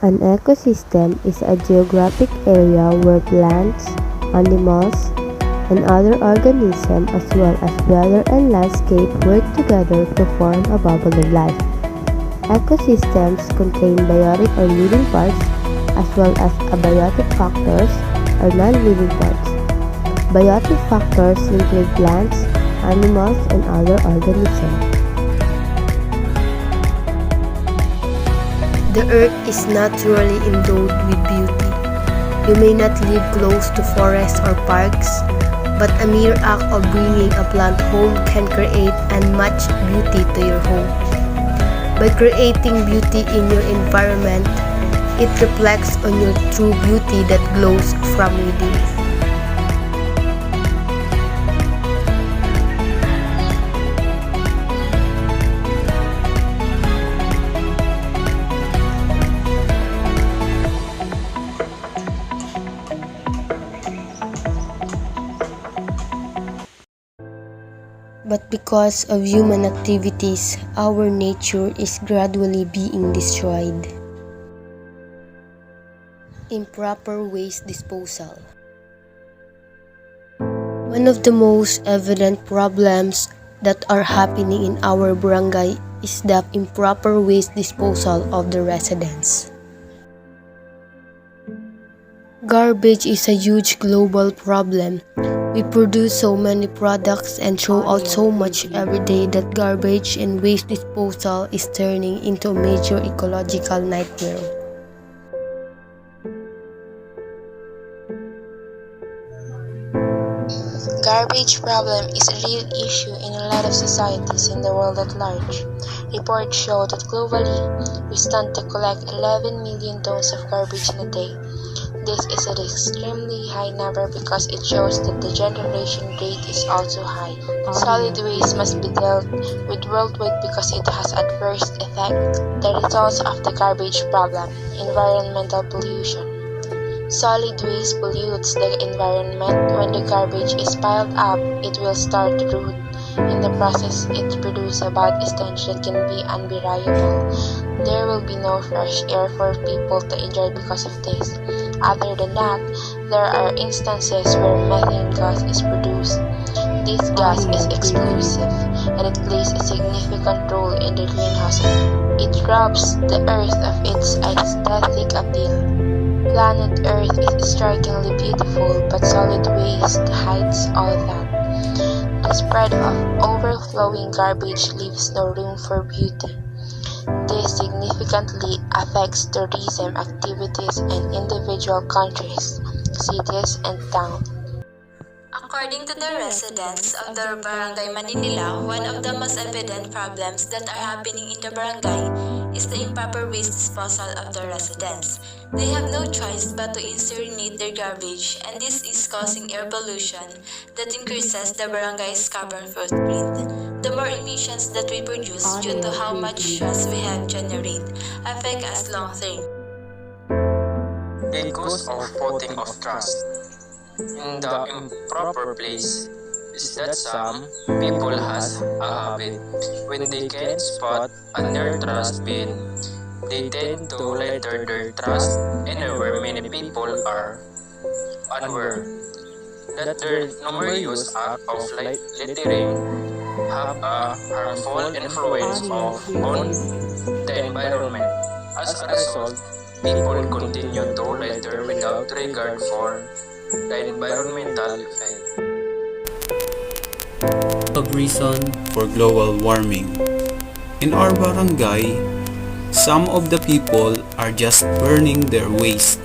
An ecosystem is a geographic area where plants, animals, and other organisms as well as weather and landscape work together to form a bubble of life. Ecosystems contain biotic or living parts as well as abiotic factors or non-living parts. Biotic factors include plants, animals, and other organisms. The earth is naturally endowed with beauty. You may not live close to forests or parks, but a mere act of bringing a plant home can create unmatched beauty to your home. By creating beauty in your environment, it reflects on your true beauty that glows from within. But because of human activities, our nature is gradually being destroyed. Improper waste disposal. One of the most evident problems that are happening in our barangay is the improper waste disposal of the residents. Garbage is a huge global problem. We produce so many products and throw out so much every day that garbage and waste disposal is turning into a major ecological nightmare. Garbage problem is a real issue in a lot of societies in the world at large. Reports show that globally, we stand to collect 11 million tons of garbage in a day. This is an extremely high number because it shows that the generation rate is also high. Solid waste must be dealt with worldwide because it has adverse effect. The results of the garbage problem: environmental pollution. Solid waste pollutes the environment. When the garbage is piled up, it will start to rot. In the process, it produces a bad stench that can be unbearable. There will be no fresh air for people to enjoy because of this. Other than that, there are instances where methane gas is produced. This gas is explosive and it plays a significant role in the greenhouse effect. It robs the Earth of its aesthetic appeal. Planet Earth is strikingly beautiful, but solid waste hides all that. The spread of overflowing garbage leaves no room for beauty. This significantly affects tourism activities in individual countries, cities, and towns. According to the residents of the Barangay Maninila, one of the most evident problems that are happening in the barangay is the improper waste disposal of the residents. They have no choice but to incinerate their garbage, and this is causing air pollution that increases the barangay's carbon footprint. The more emissions that we produce due to how much stress we have generate affect us long term. Because of putting of trust in the improper place is that some people has a habit when they can't spot a near trust bin, they tend to litter their trust anywhere many people are unaware that their numerous acts of littering have a harmful influence on the environment. As a result, people continue to litter without regard for the environmental effect. Of reason for global warming. In our barangay, some of the people are just burning their waste,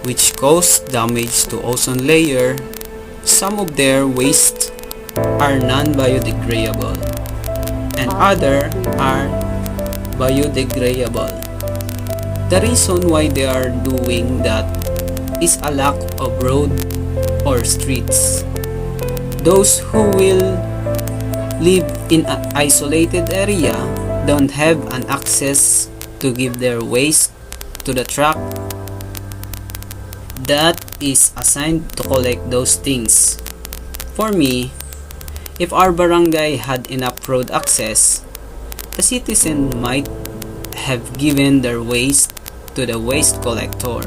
which cause damage to ozone layer. Some of their waste are non-biodegradable and other are biodegradable. The reason why they are doing that is a lack of road or streets. Those who will live in an isolated area don't have an access to give their waste to the truck that is assigned to collect those things. For me, if our barangay had enough road access, the citizen might have given their waste to the waste collector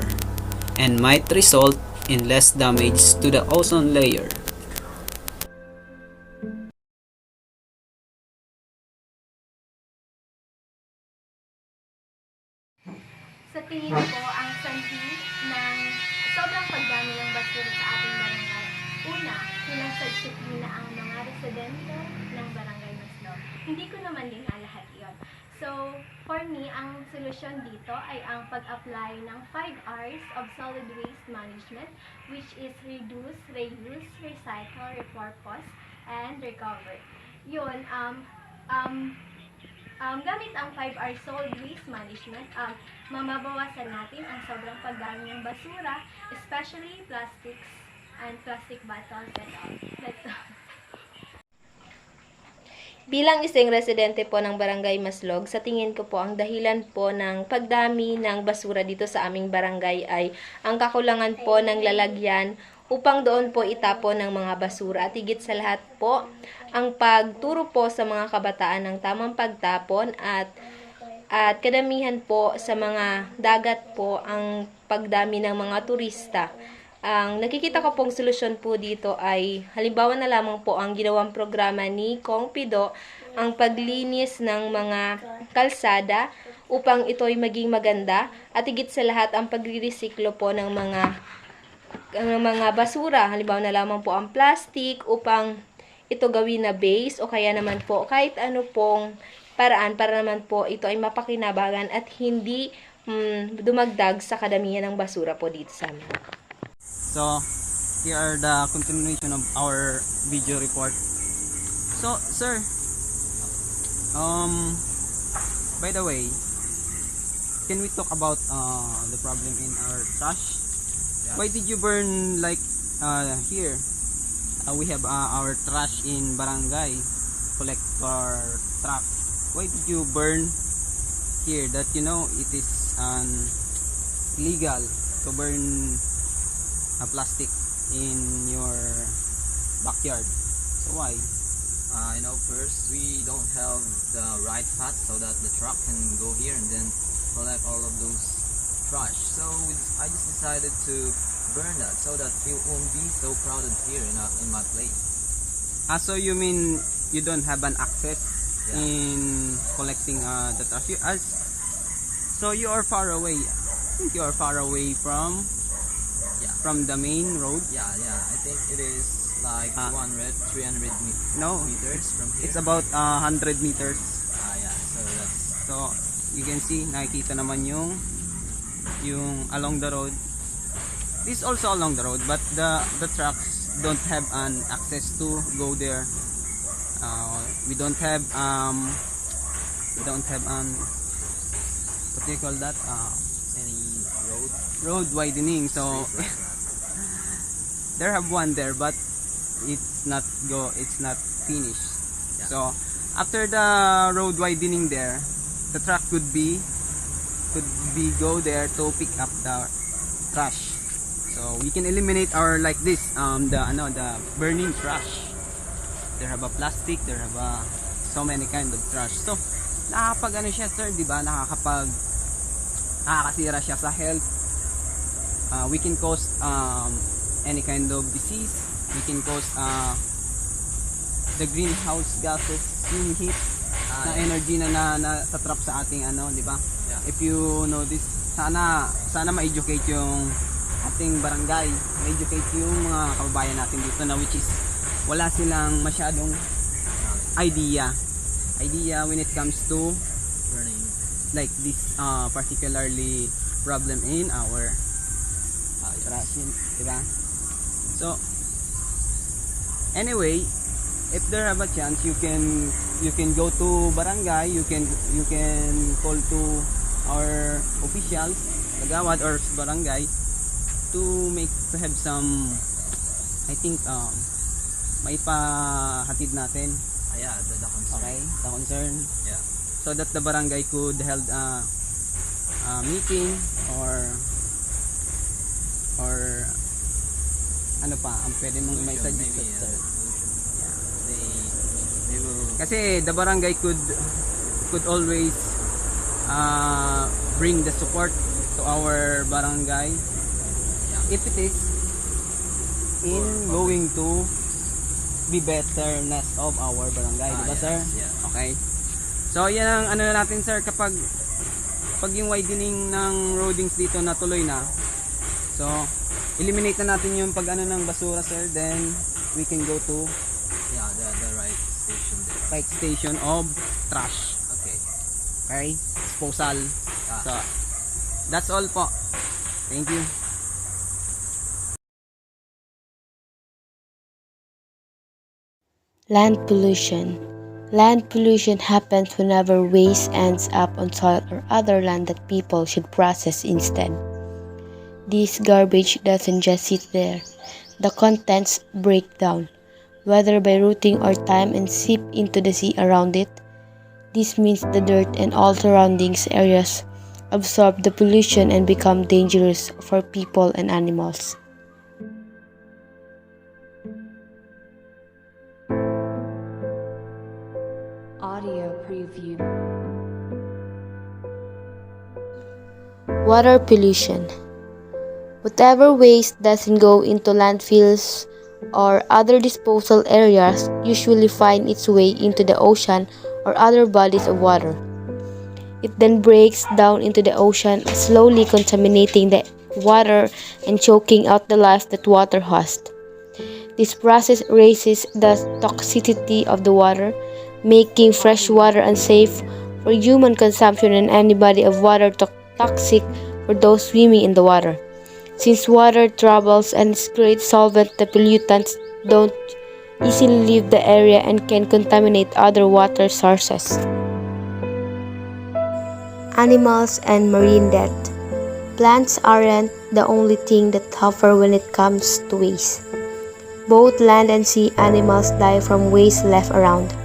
and might result in less damage to the ozone layer. Sa tingin ko, ang sanhi ng sobrang pagdami ng basura sa ating barangay. Una, pinagsadsipin na ang mga residente ng barangay Maslog. Hindi ko naman din lahat yon. So, for me, ang solusyon dito ay ang pag-apply ng 5 R's of solid waste management, which is reduce, reuse, recycle, repurpose, and recover. Yun, gamit ang 5R solid waste management, mamabawasan natin ang sobrang pagdami ng basura, especially plastics and plastic bottles and all. That's all. Bilang isang residente po ng Barangay Maslog, sa tingin ko po ang dahilan po ng pagdami ng basura dito sa aming barangay ay ang kakulangan po ng lalagyan upang doon po itapon ng mga basura. At higit sa lahat po, ang pagturo po sa mga kabataan ng tamang pagtapon at kadamihan po sa mga dagat po ang pagdami ng mga turista. Ang nakikita ko pong solusyon po dito ay halimbawa na lamang po ang ginawang programa ni Kong Pido, ang paglinis ng mga kalsada upang ito'y maging maganda at higit sa lahat ang pagre-resiklo po ng mga basura. Halimbawa na lamang po ang plastic upang ito gawin na base o kaya naman po kahit ano pong paraan para naman po ito ay mapakinabangan at hindi dumagdag sa kadamihan ng basura po dito sa amin. So, here are the continuation of our video report. So, sir, by the way, can we talk about the problem in our trash? Yeah. Why did you burn like here? We have our trash in barangay collector truck. Why did you burn here? That you know it is illegal to burn plastic in your backyard. So why? First we don't have the right path so that the truck can go here and then collect all of those trash. So I just decided to burn that so that it won't be so crowded here in my place. So you mean you don't have an access Yeah. in collecting the trash? So you are far away. I think you are far away from the main road. Yeah, I think it is like 300 meters from here. It's about 100 meters. Yeah, so that's So you can see, nakikita naman yung along the road. This is also along the road, but the trucks don't have an access to go there. We don't have what do you call that? any Road widening. So there have one there, but it's not finished. Yeah. So after the road widening there, the truck could be go there to pick up the trash. So we can eliminate our like this the burning trash. There have a plastic, there have so many kind of trash. So nakakapag siya, sir, di ba? Nakakasira siya sa health. We can cause any kind of disease. We can cause the greenhouse gases, yung heat na energy na sa trap sa ating di ba? Yeah. If you know this, sana ma-educate yung ating barangay, ma-educate yung mga kababayan natin dito na which is wala silang masyadong idea when it comes to burning. like this particularly problem in our trash, diba? So anyway, if there have a chance, you can go to barangay, you can call to our officials, kagawad or barangay to have some, I think may pahatid natin. Yeah, the concern. Okay, the concern. Yeah. So that the barangay could held a meeting or ano pa ang pwede mong may suggest, Maybe, sir? they will Kasi the barangay could always bring the support to our barangay if it is in going to be betterness of our barangay, di ba, sir? Yeah. Okay. So yan ang ano natin, sir, kapag yung widening ng roadings dito na tuloy na, so eliminate na natin yung pag ano ng basura, sir, then we can go to The right station there. right station of trash. Okay, disposal. So that's all po. Thank you. Land pollution. Land pollution happens whenever waste ends up on soil or other land that people should process instead. This garbage doesn't just sit there. The contents break down, whether by rotting or time, and seep into the sea around it. This means the dirt and all surrounding areas absorb the pollution and become dangerous for people and animals. Audio preview. Water pollution. Whatever waste doesn't go into landfills or other disposal areas usually find its way into the ocean or other bodies of water. It then breaks down into the ocean, slowly contaminating the water and choking out the life that water hosts. This process raises the toxicity of the water, making fresh water unsafe for human consumption and any body of water toxic for those swimming in the water. Since water travels and is great solvent, the pollutants don't easily leave the area and can contaminate other water sources. Animals and marine death. Plants aren't the only thing that suffer when it comes to waste. Both land and sea animals die from waste left around.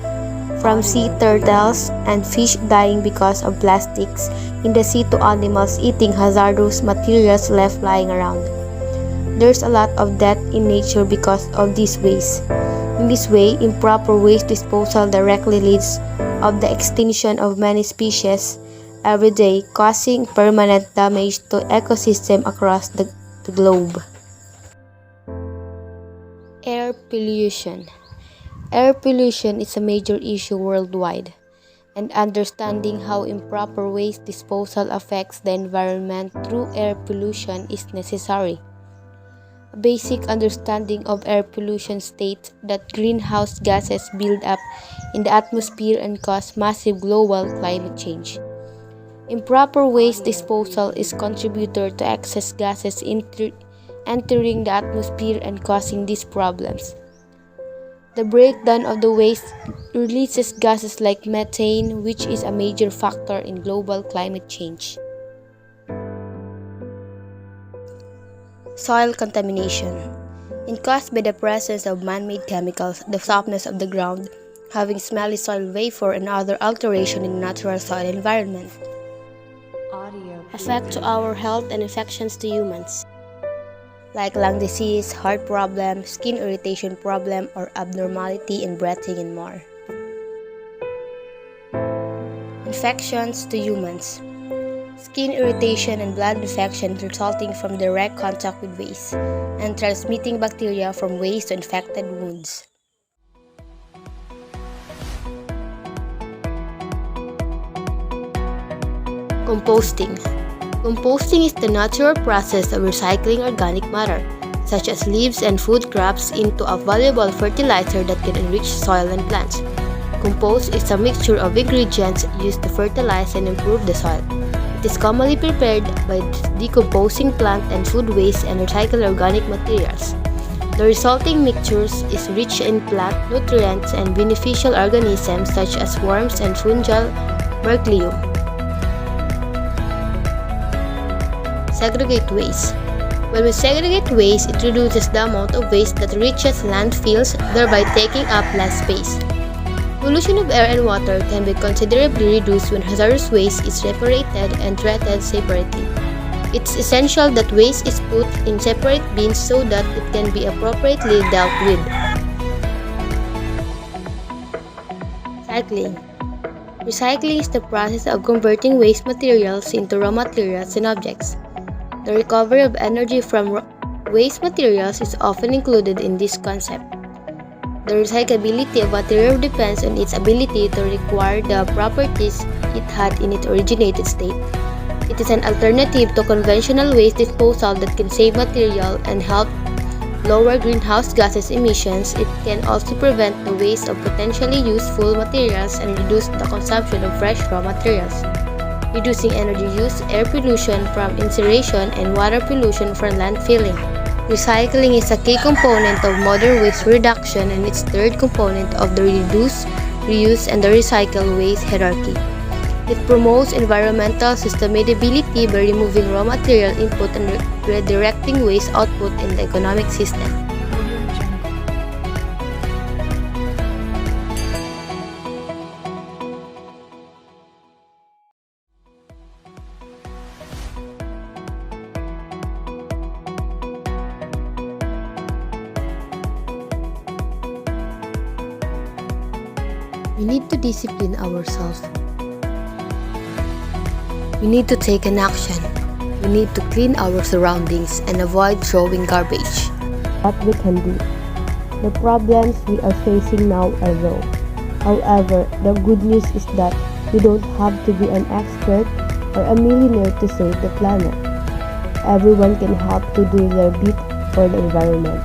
From sea turtles and fish dying because of plastics in the sea to animals eating hazardous materials left lying around. There's a lot of death in nature because of this waste. In this way, improper waste disposal directly leads to the extinction of many species every day, causing permanent damage to ecosystems across the globe. Air pollution. Air pollution is a major issue worldwide, and understanding how improper waste disposal affects the environment through air pollution is necessary. A basic understanding of air pollution states that greenhouse gases build up in the atmosphere and cause massive global climate change. Improper waste disposal is contributor to excess gases entering the atmosphere and causing these problems. The breakdown of the waste releases gases like methane, which is a major factor in global climate change. Soil contamination is caused by the presence of man-made chemicals, the softness of the ground, having smelly soil vapor, and other alteration in the natural soil environment. Audio Effect to our health and infections to humans, like lung disease, heart problem, skin irritation problem, or abnormality in breathing and more. Infections to humans. Skin irritation and blood infection resulting from direct contact with waste, and transmitting bacteria from waste to infected wounds. Composting. Composting is the natural process of recycling organic matter, such as leaves and food scraps, into a valuable fertilizer that can enrich soil and plants. Compost is a mixture of ingredients used to fertilize and improve the soil. It is commonly prepared by decomposing plant and food waste and recycled organic materials. The resulting mixtures is rich in plant nutrients and beneficial organisms such as worms and fungal berkelium. Segregate waste. When we segregate waste, it reduces the amount of waste that reaches landfills, thereby taking up less space. Pollution of air and water can be considerably reduced when hazardous waste is separated and treated separately. It's essential that waste is put in separate bins so that it can be appropriately dealt with. Cycling. Recycling is the process of converting waste materials into raw materials and objects. The recovery of energy from waste materials is often included in this concept. The recyclability of material depends on its ability to require the properties it had in its originated state. It is an alternative to conventional waste disposal that can save material and help lower greenhouse gases emissions. It can also prevent the waste of potentially useful materials and reduce the consumption of fresh raw materials, reducing energy use, air pollution from incineration, and water pollution from landfilling. Recycling is a key component of modern waste reduction and its third component of the reduce, reuse, and the recycle waste hierarchy. It promotes environmental sustainability by removing raw material input and redirecting waste output in the economic system. We need to discipline ourselves. We need to take an action. We need to clean our surroundings and avoid throwing garbage. What we can do. The problems we are facing now are real. However, the good news is that you don't have to be an expert or a millionaire to save the planet. Everyone can help to do their bit for the environment.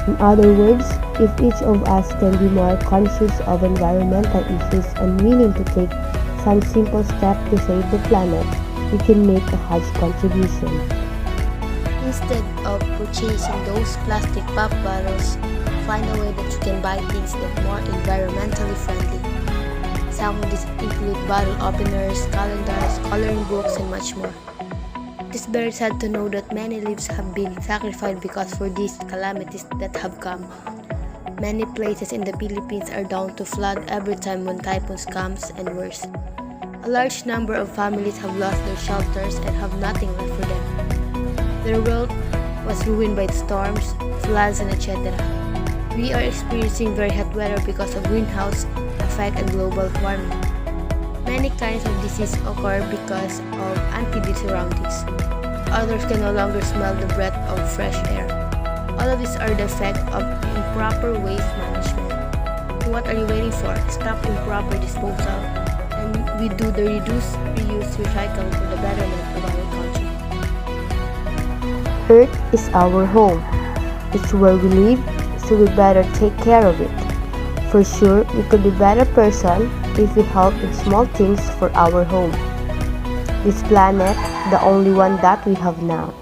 In other words, if each of us can be more conscious of environmental issues and willing to take some simple step to save the planet, we can make a huge contribution. Instead of purchasing those plastic pop bottles, find a way that you can buy things that are more environmentally friendly. Some of these include bottle openers, calendars, coloring books, and much more. It is very sad to know that many lives have been sacrificed because for these calamities that have come. Many places in the Philippines are down to flood every time when typhoons comes, and worse. A large number of families have lost their shelters and have nothing left for them. Their world was ruined by storms, floods, and etc. We are experiencing very hot weather because of greenhouse effect and global warming. Many kinds of disease occur because of unhealthy surroundings. Others can no longer smell the breath of fresh air. All of these are the effect of improper waste management. So what are you waiting for? Stop improper disposal and we do the reduce, reuse, recycle for the betterment of our country. Earth is our home. It's where we live, so we better take care of it. For sure, we could be a better person if we help in small things for our home. This planet, the only one that we have now.